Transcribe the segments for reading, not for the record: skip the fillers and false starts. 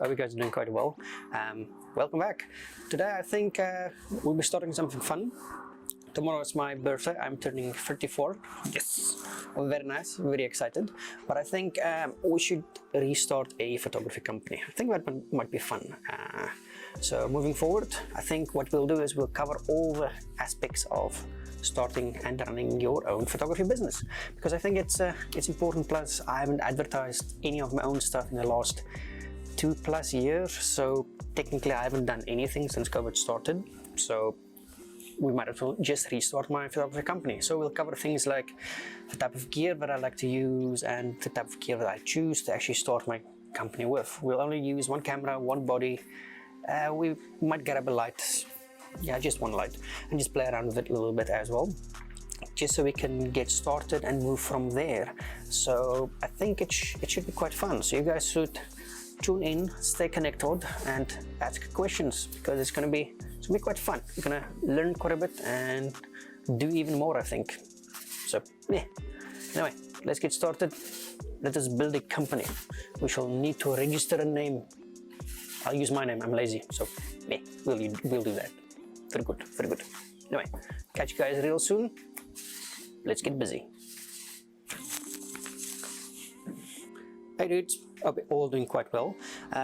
Hope you guys are doing quite well. Welcome back. Today I think we'll be starting something fun. Tomorrow is my birthday. I'm turning 34. Yes! Very nice, very excited. But I think we should restart a photography company. I think that might be fun. So moving forward, I think what we'll do is we'll cover all the aspects of starting and running your own photography business, because I think it's important. Plus I haven't advertised any of my own stuff in the last 2+ years, so technically I haven't done anything since COVID started, so we might as well just restart my photography company. So we'll cover things like the type of gear that I like to use and the type of gear that I choose to actually start my company with. We'll only use one camera, one body. We might grab a light, yeah, just one light, and just play around with it a little bit as well, just so we can get started and move from there. So I think it should be quite fun. So you guys should tune in, stay connected, and ask questions, because it's gonna be quite fun. You're gonna learn quite a bit and do even more, I think. So yeah. Anyway, let's get started. Let us build a company. We shall need to register a name. I'll use my name. I'm lazy, so yeah, we'll do that. Very good, very good. Anyway, catch you guys real soon. Let's get busy. Hey dudes, hope you're all doing quite well.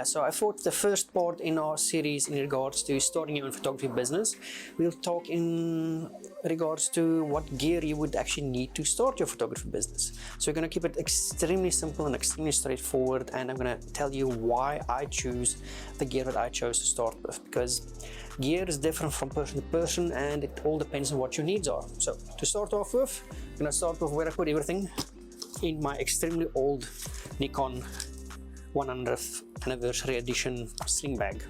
So I thought the first part in our series in regards to starting your own photography business, we'll talk in regards to what gear you would actually need to start your photography business. So we're going to keep it extremely simple and extremely straightforward, and I'm going to tell you why I choose the gear that I chose to start with, because gear is different from person to person and it all depends on what your needs are. So to start off with, I'm going to start with where I put everything in my extremely old Nikon 100th anniversary edition sling bag.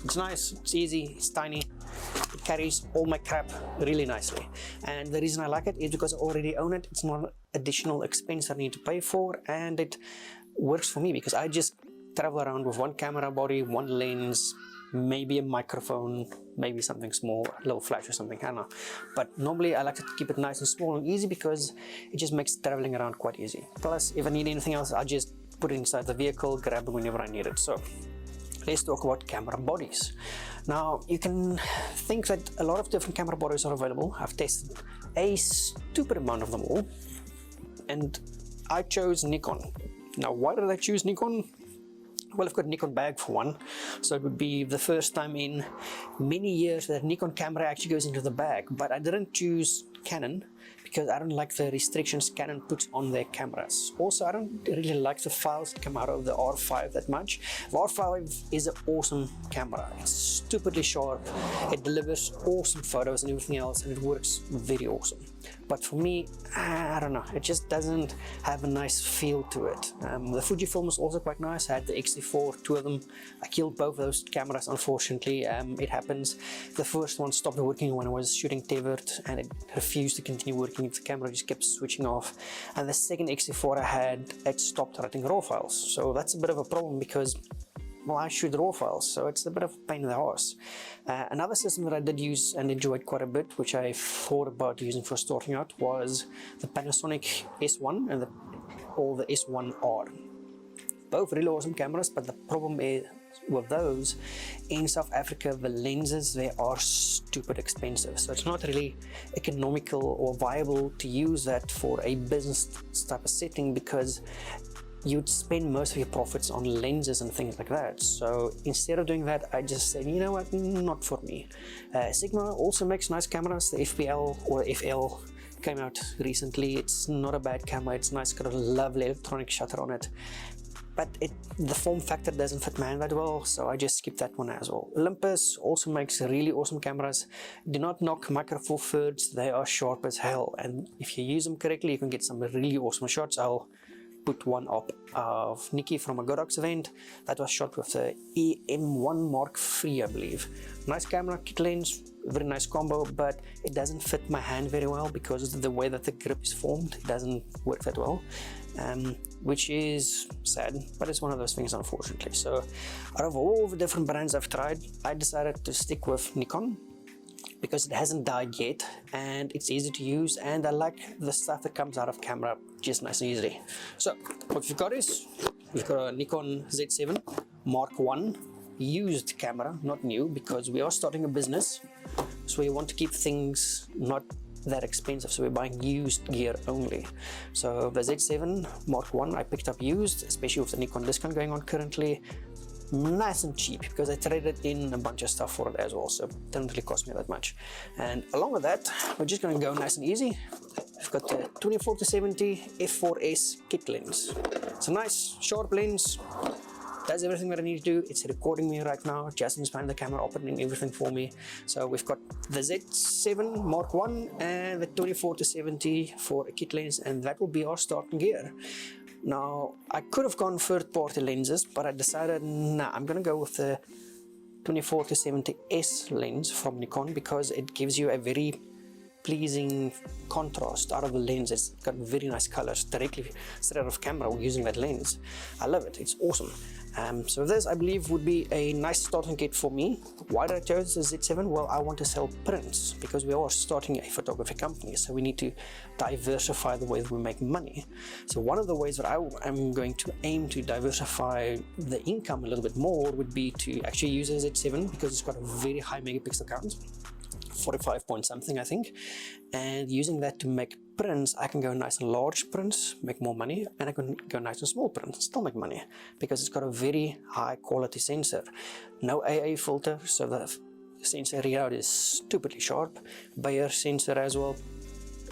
It's nice, it's easy, it's tiny, it carries all my crap really nicely. And the reason I like it is because I already own it. It's not an additional expense I need to pay for, and it works for me because I just travel around with one camera body, one lens, maybe a microphone, maybe something small, a little flash or something, I don't know. But normally I like to keep it nice and small and easy because it just makes traveling around quite easy. Plus, if I need anything else, I just put it inside the vehicle, grab it whenever I need it. So let's talk about camera bodies. Now, you can think that a lot of different camera bodies are available. I've tested a stupid amount of them all, and I chose Nikon. Now, why did I choose Nikon? Well, I've got a Nikon bag for one, so it would be the first time in many years that Nikon camera actually goes into the bag. But I didn't choose Canon because I don't like the restrictions Canon puts on their cameras. Also, I don't really like the files that come out of the R5 that much. The R5 is an awesome camera. It's stupidly sharp, it delivers awesome photos and everything else, and it works very awesome. But for me, I don't know, it just doesn't have a nice feel to it. The Fujifilm is also quite nice. I had the X-T4, two of them. I killed both those cameras, unfortunately. It happens. The first one stopped working when I was shooting tethered, and it refused to continue working. The camera just kept switching off. And the second X-T4 I had, it stopped writing RAW files. So that's a bit of a problem because, well, I shoot RAW files, so it's a bit of a pain in the arse. Another system that I did use and enjoyed quite a bit, which I thought about using for starting out, was the Panasonic S1 and the S1R. Both really awesome cameras, but the problem is with those, in South Africa, the lenses, they are stupid expensive. So it's not really economical or viable to use that for a business type of setting, because you'd spend most of your profits on lenses and things like that. So instead of doing that, I just said, you know what, not for me. Sigma also makes nice cameras. The FPL or FL came out recently. It's not a bad camera, it's nice, got a lovely electronic shutter on it. But the form factor doesn't fit my hand that well, so I just skipped that one as well. Olympus also makes really awesome cameras. Do not knock Micro Four Thirds, they are sharp as hell, and if you use them correctly, you can get some really awesome shots. I'll put one up of Nikki from a Godox event that was shot with the EM1 Mark III, I believe. Nice camera, kit lens, very nice combo, but it doesn't fit my hand very well because of the way that the grip is formed. It doesn't work that well, which is sad, but it's one of those things, unfortunately. So out of all the different brands I've tried, I decided to stick with Nikon because it hasn't died yet and it's easy to use, and I like the stuff that comes out of camera just nice and easy. So what we've got is, we've got a Nikon Z7 Mark 1 used camera, not new, because we are starting a business, so we want to keep things not that expensive, so we're buying used gear only. So the Z7 Mark 1 I picked up used, especially with the Nikon discount going on currently. Nice and cheap, because I traded in a bunch of stuff for it as well, so it didn't really cost me that much. And along with that, we're just going to go nice and easy. We've got the 24-70 f4S kit lens. It's a nice sharp lens, does everything that I need to do. It's recording me right now. Justin's behind the camera opening everything for me. So we've got the Z7 Mark 1 and the 24-70 for a kit lens, and that will be our starting gear. Now, I could have gone third-party lenses, but I decided, nah, I'm going to go with the 24-70S lens from Nikon, because it gives you a very pleasing contrast out of the lens. It's got very nice colors directly straight out of camera using that lens. I love it. It's awesome. So this, I believe, would be a nice starting kit for me. Why did I choose the Z7? Well, I want to sell prints, because we are starting a photography company, so we need to diversify the way that we make money. So one of the ways that I am going to aim to diversify the income a little bit more would be to actually use a Z7, because it's got a very high megapixel count, 45 point something I think, and using that to make prints, I can go nice and large prints, make more money, and I can go nice and small prints, still make money, because it's got a very high quality sensor. No AA filter, so the sensor readout is stupidly sharp. Bayer sensor as well,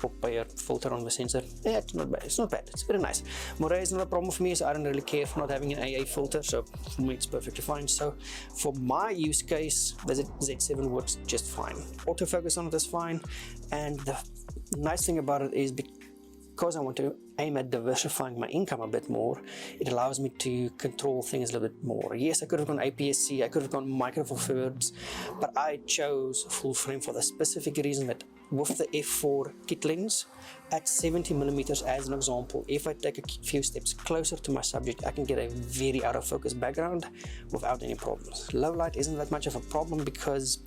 or Bayer filter on the sensor. Yeah, it's not bad, it's very nice. Moray is not a problem for me, so I don't really care for not having an AA filter, so for me it's perfectly fine. So for my use case, the Z7 works just fine. Autofocus on it is fine, and the nice thing about it is, because I want to aim at diversifying my income a bit more, it allows me to control things a little bit more. Yes, I could have gone APS-C, I could have gone micro four thirds, but I chose full frame for the specific reason that with the f4 kit lens at 70mm as an example, if I take a few steps closer to my subject, I can get a very out of focus background without any problems. Low light isn't that much of a problem, because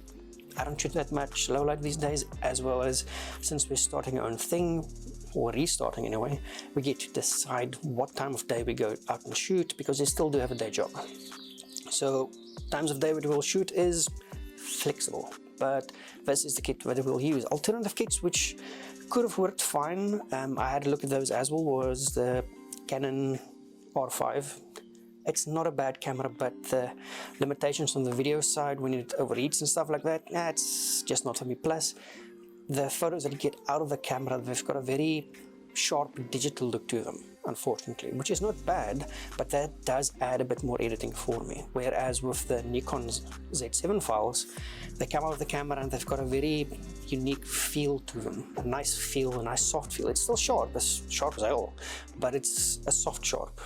I don't shoot that much low light these days, as well as since we're starting our own thing, or restarting anyway, we get to decide what time of day we go out and shoot, because they still do have a day job. So times of day we will shoot is flexible, but this is the kit that we'll use. Alternative kits which could have worked fine, I had a look at those as well, was the Canon R5. It's not a bad camera, but the limitations on the video side when it overheats and stuff like that, it's just not for me. Plus, the photos that you get out of the camera, they've got a very sharp digital look to them, unfortunately, which is not bad, but that does add a bit more editing for me. Whereas with the Nikon Z7 files, they come out of the camera and they've got a very unique feel to them, a nice feel, a nice soft feel. It's still sharp as hell, but it's a soft sharp,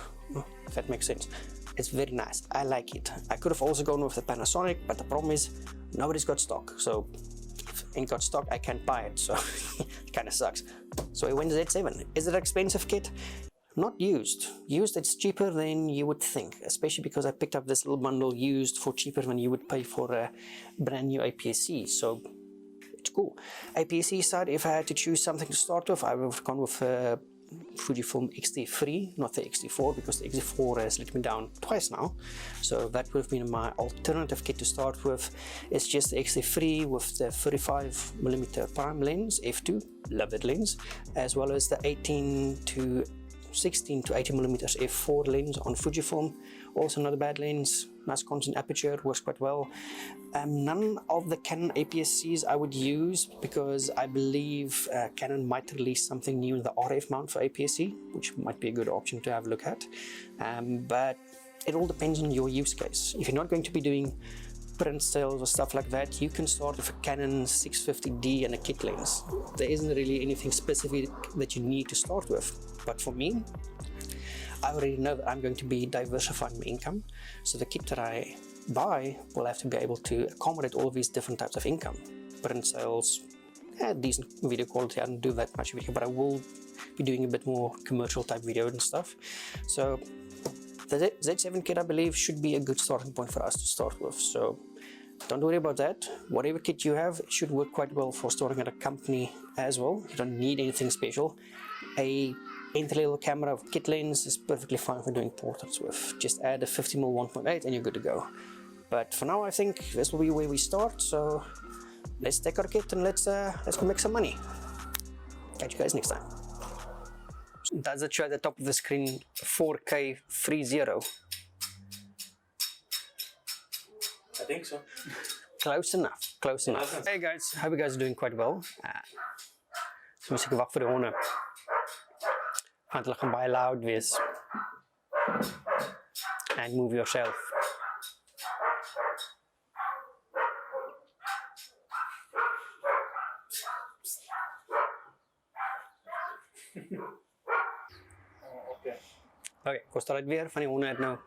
if that makes sense. It's very nice. I like it. I could have also gone with the Panasonic, but the problem is nobody's got stock, so if ain't got stock, I can't buy it, so it kind of sucks. So I went to Z7. Is it an expensive kit? Not used. Used, it's cheaper than you would think, especially because I picked up this little bundle used for cheaper than you would pay for a brand new APS-C, so it's cool. APS-C side, if I had to choose something to start with, I would have gone with Fujifilm X-T3, not the X-T4, because the X-T4 has let me down twice now. So that would have been my alternative kit to start with. It's just the X-T3 with the 35mm prime lens, f2, love that lens, as well as the 16 to 80mm f4 lens on Fujifilm, also not a bad lens, nice constant aperture, works quite well. None of the Canon APS-Cs I would use, because I believe Canon might release something new in the RF mount for APS-C, which might be a good option to have a look at. But it all depends on your use case. If you're not going to be doing print sales or stuff like that, you can start with a Canon 650D and a kit lens. There isn't really anything specific that you need to start with. But for me, I already know that I'm going to be diversifying my income, so the kit that I buy will have to be able to accommodate all of these different types of income. Print sales, decent video quality. I don't do that much video, but I will be doing a bit more commercial type video and stuff. So the Z7 kit, I believe, should be a good starting point for us to start with. So don't worry about that. Whatever kit you have, it should work quite well for starting at a company as well. You don't need anything special. A Entry-level camera with kit lens is perfectly fine for doing portraits with. Just add a 50mm 1.8 and you're good to go. But for now, I think this will be where we start. So let's take our kit and let's go make some money. Catch you guys next time. Does it show at the top of the screen 4K 30? I think so. Close enough, close enough. Hey guys, hope you guys are doing quite well. So moet ek wag vir die honde. Want hulle gaan baie loud wees. And move yourself. Okay. Okay, kost dit weer van die honde uit nou.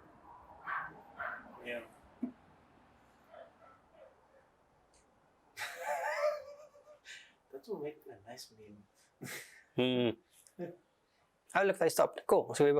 Ja. That will make a nice meme. Oh look, they stopped. Cool, so we